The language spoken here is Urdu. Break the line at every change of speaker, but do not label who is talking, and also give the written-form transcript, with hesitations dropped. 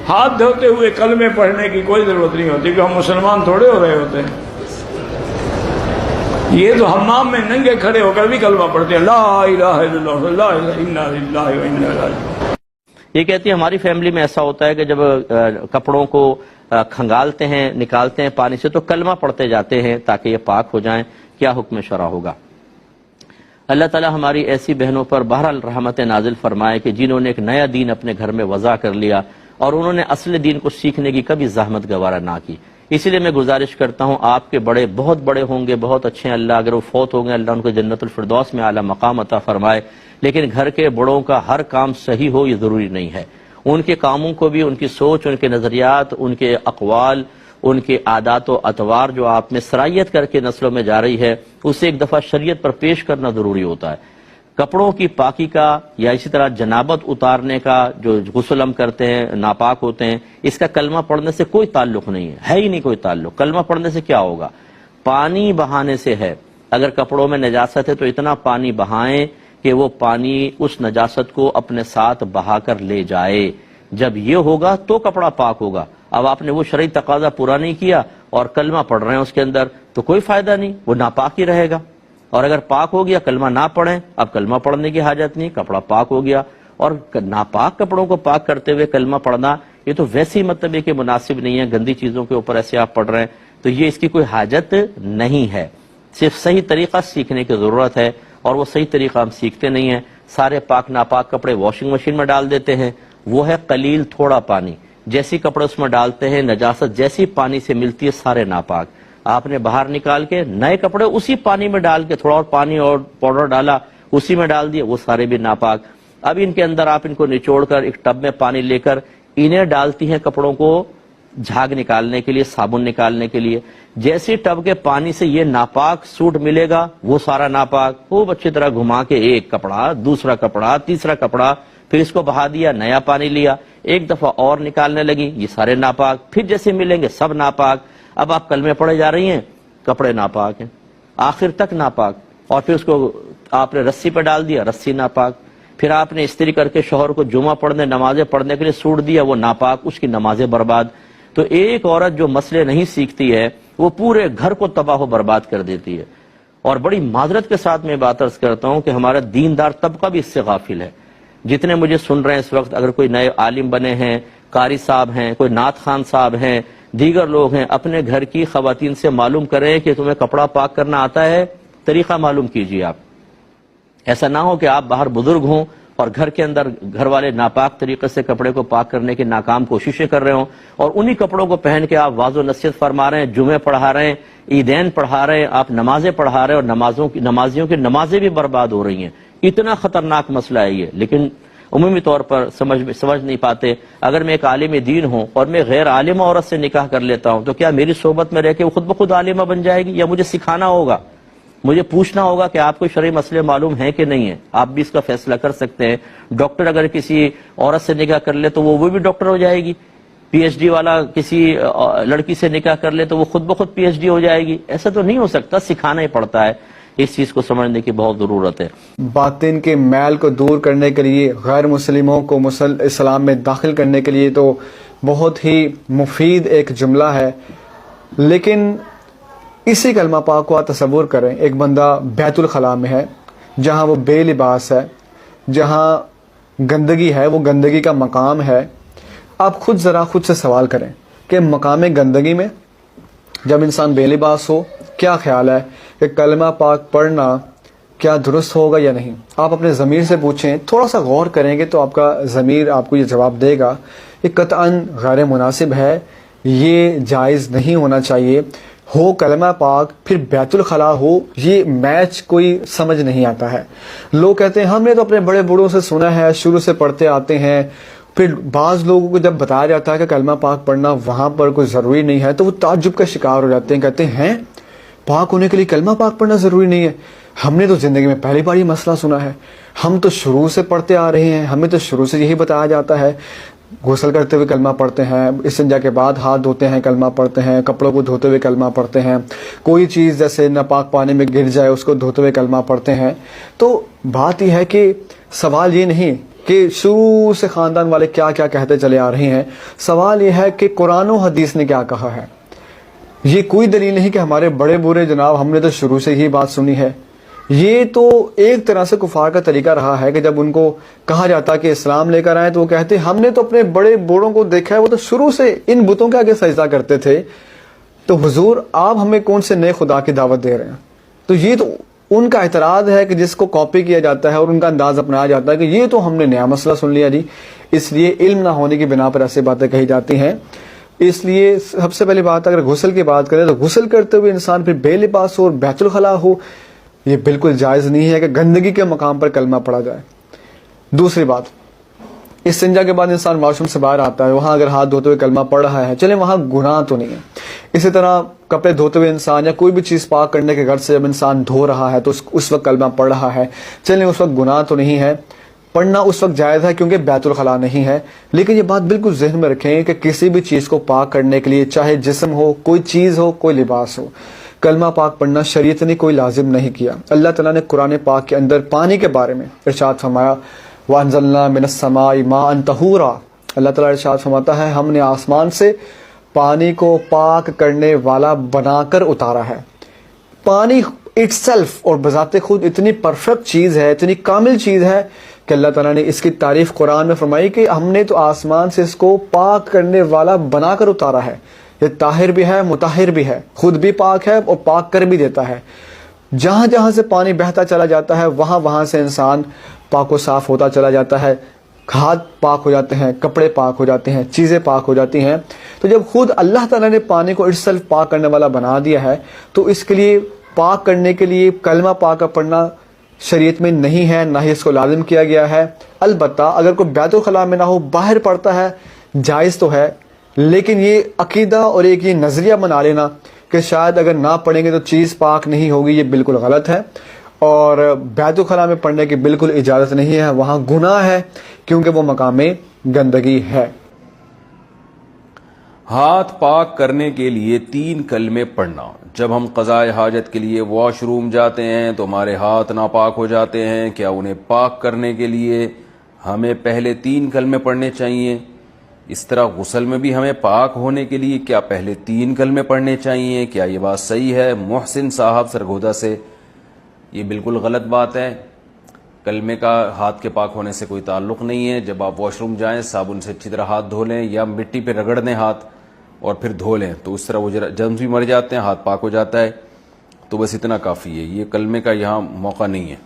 ہاتھ دھوتے ہوئے کلمے پڑھنے کی کوئی ضرورت نہیں ہوتی کہ ہم مسلمان تھوڑے ہو رہے ہوتے ہیں. یہ تو حمام میں ننگے کھڑے ہو کر بھی کلمہ پڑھتے ہیں، لا الہ الا اللہ لا الہ الا اللہ و انا الیہ راجعون.
یہ کہتی ہے ہماری فیملی میں ایسا ہوتا ہے کہ جب کپڑوں کو کھنگالتے ہیں، نکالتے ہیں پانی سے، تو کلمہ پڑھتے جاتے ہیں تاکہ یہ پاک ہو جائیں. کیا حکم شرع ہوگا؟ اللہ تعالی ہماری ایسی بہنوں پر بہرحال رحمت نازل فرمائے کہ جنہوں نے ایک نیا دین اپنے گھر میں وضع کر لیا اور انہوں نے اصل دین کو سیکھنے کی کبھی زحمت گوارا نہ کی. اسی لیے میں گزارش کرتا ہوں، آپ کے بڑے بہت بڑے ہوں گے، بہت اچھے ہیں، اللہ اگر وہ فوت ہوں گے اللہ ان کو جنت الفردوس میں اعلیٰ مقام عطا فرمائے، لیکن گھر کے بڑوں کا ہر کام صحیح ہو یہ ضروری نہیں ہے. ان کے کاموں کو بھی، ان کی سوچ، ان کے نظریات، ان کے اقوال، ان کے عادات و اطوار جو آپ میں سرایت کر کے نسلوں میں جا رہی ہے، اسے ایک دفعہ شریعت پر پیش کرنا ضروری ہوتا ہے. کپڑوں کی پاکی کا یا اسی طرح جنابت اتارنے کا جو غسل ہم کرتے ہیں، ناپاک ہوتے ہیں، اس کا کلمہ پڑھنے سے کوئی تعلق نہیں ہے ہی نہیں کوئی تعلق. کلمہ پڑھنے سے کیا ہوگا؟ پانی بہانے سے ہے. اگر کپڑوں میں نجاست ہے تو اتنا پانی بہائیں کہ وہ پانی اس نجاست کو اپنے ساتھ بہا کر لے جائے. جب یہ ہوگا تو کپڑا پاک ہوگا. اب آپ نے وہ شرعی تقاضا پورا نہیں کیا اور کلمہ پڑھ رہے ہیں اس کے اندر، تو کوئی فائدہ نہیں، وہ ناپاک ہی رہے گا. اور اگر پاک ہو گیا، کلمہ نہ پڑھیں، اب کلمہ پڑھنے کی حاجت نہیں، کپڑا پاک ہو گیا. اور ناپاک کپڑوں کو پاک کرتے ہوئے کلمہ پڑھنا یہ تو ویسے ہی مطلب ہے کہ مناسب نہیں ہے. گندی چیزوں کے اوپر ایسے آپ پڑھ رہے ہیں تو یہ اس کی کوئی حاجت نہیں ہے. صرف صحیح طریقہ سیکھنے کی ضرورت ہے، اور وہ صحیح طریقہ ہم سیکھتے نہیں ہیں. سارے پاک ناپاک کپڑے واشنگ مشین میں ڈال دیتے ہیں، وہ ہے قلیل تھوڑا پانی. جیسی کپڑے اس میں ڈالتے ہیں، نجاست جیسی پانی سے ملتی ہے سارے ناپاک. آپ نے باہر نکال کے نئے کپڑے اسی پانی میں ڈال کے، تھوڑا اور پانی اور پاؤڈر ڈالا اسی میں ڈال دیا، وہ سارے بھی ناپاک. اب ان کے اندر آپ ان کو نچوڑ کر ایک ٹب میں پانی لے کر انہیں ڈالتی ہیں کپڑوں کو جھاگ نکالنے کے لیے، صابن نکالنے کے لیے. جیسے ٹب کے پانی سے یہ ناپاک سوٹ ملے گا، وہ سارا ناپاک. خوب اچھی طرح گھما کے ایک کپڑا، دوسرا کپڑا، تیسرا کپڑا، پھر اس کو بہا دیا، نیا پانی لیا، ایک دفعہ اور نکالنے لگی، یہ سارے ناپاک. پھر جیسے ملیں گے سب ناپاک. اب آپ کلمے پڑھے جا رہی ہیں، کپڑے ناپاک ہیں آخر تک ناپاک. اور پھر اس کو آپ نے رسی پہ ڈال دیا، رسی ناپاک. پھر آپ نے استری کر کے شوہر کو جمعہ پڑھنے، نمازیں پڑھنے کے لیے سوٹ دیا، وہ ناپاک، اس کی نمازیں برباد. تو ایک عورت جو مسئلے نہیں سیکھتی ہے وہ پورے گھر کو تباہ و برباد کر دیتی ہے. اور بڑی معذرت کے ساتھ میں بات عرض کرتا ہوں کہ ہمارا دیندار طبقہ بھی اس سے غافل ہے. جتنے مجھے سن رہے ہیں اس وقت، اگر کوئی نئے عالم بنے ہیں، قاری صاحب ہیں، کوئی نعت خان صاحب ہیں، دیگر لوگ ہیں، اپنے گھر کی خواتین سے معلوم کریں کہ تمہیں کپڑا پاک کرنا آتا ہے، طریقہ معلوم کیجیے. آپ ایسا نہ ہو کہ آپ باہر بزرگ ہوں اور گھر کے اندر گھر والے ناپاک طریقے سے کپڑے کو پاک کرنے کی ناکام کوششیں کر رہے ہوں، اور انہی کپڑوں کو پہن کے آپ واعظ و نصیحت فرما رہے ہیں، جمعے پڑھا رہے ہیں، عیدین پڑھا رہے ہیں، آپ نمازیں پڑھا رہے ہیں، اور نمازیوں کی نمازیں بھی برباد ہو رہی ہیں. اتنا خطرناک مسئلہ ہے یہ. لیکن عمومی طور پر سمجھ نہیں پاتے. اگر میں ایک عالم دین ہوں اور میں غیر عالمہ عورت سے نکاح کر لیتا ہوں تو کیا میری صحبت میں رہ کے وہ خود بخود عالمہ بن جائے گی، یا مجھے سکھانا ہوگا، مجھے پوچھنا ہوگا کہ آپ کو شرعی مسئلے معلوم ہیں کہ نہیں ہیں؟ آپ بھی اس کا فیصلہ کر سکتے ہیں. ڈاکٹر اگر کسی عورت سے نکاح کر لے تو وہ بھی ڈاکٹر ہو جائے گی. پی ایچ ڈی والا کسی لڑکی سے نکاح کر لے تو وہ خود بخود پی ایچ ڈی ہو جائے گی. ایسا تو نہیں ہو سکتا، سکھانا ہی پڑتا ہے. اس چیز کو سمجھنے کی بہت ضرورت ہے.
باطن کے میل کو دور کرنے کے لیے، غیر مسلموں کو اسلام میں داخل کرنے کے لیے تو بہت ہی مفید ایک جملہ ہے. لیکن اسی کلمہ پاک کو آپ تصور کریں، ایک بندہ بیت الخلاء میں ہے جہاں وہ بے لباس ہے، جہاں گندگی ہے، وہ گندگی کا مقام ہے. آپ خود سے سوال کریں کہ مقام گندگی میں جب انسان بے لباس ہو، کیا خیال ہے کہ کلمہ پاک پڑھنا کیا درست ہوگا یا نہیں؟ آپ اپنے ضمیر سے پوچھیں، تھوڑا سا غور کریں گے تو آپ کا ضمیر آپ کو یہ جواب دے گا یہ قطعاً غیر مناسب ہے، یہ جائز نہیں ہونا چاہیے. ہو کلمہ پاک پھر بیت الخلاء ہو، یہ میچ کوئی سمجھ نہیں آتا ہے. لوگ کہتے ہیں ہم نے تو اپنے بڑے بوڑھوں سے سنا ہے، شروع سے پڑھتے آتے ہیں. پھر بعض لوگوں کو جب بتایا جاتا ہے کہ کلمہ پاک پڑھنا وہاں پر کوئی ضروری نہیں ہے تو وہ تعجب کا شکار ہو جاتے ہیں، کہتے ہیں پاک ہونے کے لیے کلمہ پاک پڑھنا ضروری نہیں ہے. ہم نے تو زندگی میں پہلی بار یہ مسئلہ سنا ہے. ہم تو شروع سے پڑھتے آ رہے ہیں، ہمیں تو شروع سے یہی بتایا جاتا ہے. غسل کرتے ہوئے کلمہ پڑھتے ہیں، استنجا کے بعد ہاتھ دھوتے ہیں کلمہ پڑھتے ہیں، کپڑوں کو دھوتے ہوئے کلمہ پڑھتے ہیں، کوئی چیز جیسے ناپاک پانی میں گر جائے اس کو دھوتے ہوئے کلمہ پڑھتے ہیں. تو بات یہ ہے کہ سوال یہ نہیں کہ شروع سے خاندان والے کیا کیا کہتے چلے آ رہے ہیں. سوال یہ ہے کہ قرآن و حدیث نے کیا کہا ہے. یہ کوئی دلیل نہیں کہ ہمارے بڑے برے جناب ہم نے تو شروع سے ہی بات سنی ہے. یہ تو ایک طرح سے کفار کا طریقہ رہا ہے کہ جب ان کو کہا جاتا کہ اسلام لے کر آئے تو وہ کہتے ہم نے تو اپنے بڑے بوڑھوں کو دیکھا ہے وہ تو شروع سے ان بتوں کے آگے سجدہ کرتے تھے. تو حضور آپ ہمیں کون سے نئے خدا کی دعوت دے رہے ہیں. تو یہ تو ان کا اعتراض ہے کہ جس کو کاپی کیا جاتا ہے اور ان کا انداز اپنایا جاتا ہے کہ یہ تو ہم نے نیا مسئلہ سن لیا جی. اس لیے علم نہ ہونے کی بنا پر ایسی باتیں کہی جاتی ہیں. اس لیے سب سے پہلی بات اگر غسل کی بات کریں تو غسل کرتے ہوئے انسان پھر بے لباس ہو اور بیت الخلا ہو, یہ بالکل جائز نہیں ہے کہ گندگی کے مقام پر کلمہ پڑھا جائے. دوسری بات, استنجا کے بعد انسان واش روم سے باہر آتا ہے, وہاں اگر ہاتھ دھوتے ہوئے کلمہ پڑھ رہا ہے چلیں وہاں گناہ تو نہیں ہے. اسی طرح کپڑے دھوتے ہوئے انسان یا کوئی بھی چیز پاک کرنے کے گھر سے جب انسان دھو رہا ہے تو اس وقت کلمہ پڑھ رہا ہے, چلیں اس وقت گناہ تو نہیں ہے. پڑھنا اس وقت جائز ہے کیونکہ بیت الخلا نہیں ہے. لیکن یہ بات بالکل ذہن میں رکھیں کہ کسی بھی چیز کو پاک کرنے کے لیے چاہے جسم ہو, کوئی چیز ہو, کوئی لباس ہو, کلمہ پاک پڑھنا شریعت نے کوئی لازم نہیں کیا. اللہ تعالیٰ نے قرآن پاک کے اندر پانی کے بارے میں ارشاد فرمایا وَأَنزَلْنَا مِنَ السَّمَاءِ مَاءً طَهُورًا. اللہ تعالیٰ ارشاد فرماتا ہے ہم نے آسمان سے پانی کو پاک کرنے والا بنا کر اتارا ہے. پانی اٹ سیلف اور بذات خود اتنی پرفیکٹ چیز ہے, اتنی کامل چیز ہے کہ اللہ تعالیٰ نے اس کی تعریف قرآن میں فرمائی کہ ہم نے تو آسمان سے اس کو پاک کرنے والا بنا کر اتارا ہے. یہ طاہر بھی ہے, مطہر بھی ہے, خود بھی پاک ہے اور پاک کر بھی دیتا ہے. جہاں جہاں سے پانی بہتا چلا جاتا ہے وہاں وہاں سے انسان پاک و صاف ہوتا چلا جاتا ہے. ہاتھ پاک ہو جاتے ہیں, کپڑے پاک ہو جاتے ہیں, چیزیں پاک ہو جاتی ہیں. تو جب خود اللہ تعالیٰ نے پانی کو اٹسیلف پاک کرنے والا بنا دیا ہے تو اس کے لیے پاک کرنے کے لیے کلمہ پاک کا پڑھنا شریعت میں نہیں ہے, نہ ہی اس کو لازم کیا گیا ہے. البتہ اگر کوئی بیت الخلاء میں نہ ہو باہر پڑھتا ہے جائز تو ہے, لیکن یہ عقیدہ اور ایک یہ نظریہ بنا لینا کہ شاید اگر نہ پڑھیں گے تو چیز پاک نہیں ہوگی, یہ بالکل غلط ہے. اور بیت الخلاء میں پڑھنے کی بالکل اجازت نہیں ہے, وہاں گناہ ہے کیونکہ وہ مقام گندگی ہے.
ہاتھ پاک کرنے کے لیے 3 کلمے پڑھنا. جب ہم قضاء حاجت کے لیے واش روم جاتے ہیں تو ہمارے ہاتھ ناپاک ہو جاتے ہیں, کیا انہیں پاک کرنے کے لیے ہمیں پہلے 3 کلمے پڑھنے چاہیے؟ اس طرح غسل میں بھی ہمیں پاک ہونے کے لیے کیا پہلے 3 کلمے پڑھنے چاہیے؟ کیا یہ بات صحیح ہے؟ محسن صاحب سرگودا سے, یہ بالکل غلط بات ہے. کلمے کا ہاتھ کے پاک ہونے سے کوئی تعلق نہیں ہے. جب آپ واش روم جائیں صابن سے اچھی طرح ہاتھ دھو لیں یا مٹی پہ رگڑ دیں ہاتھ اور پھر دھو لیں تو اس طرح وہ جرمز بھی مر جاتے ہیں, ہاتھ پاک ہو جاتا ہے. تو بس اتنا کافی ہے, یہ کلمے کا یہاں موقع نہیں ہے.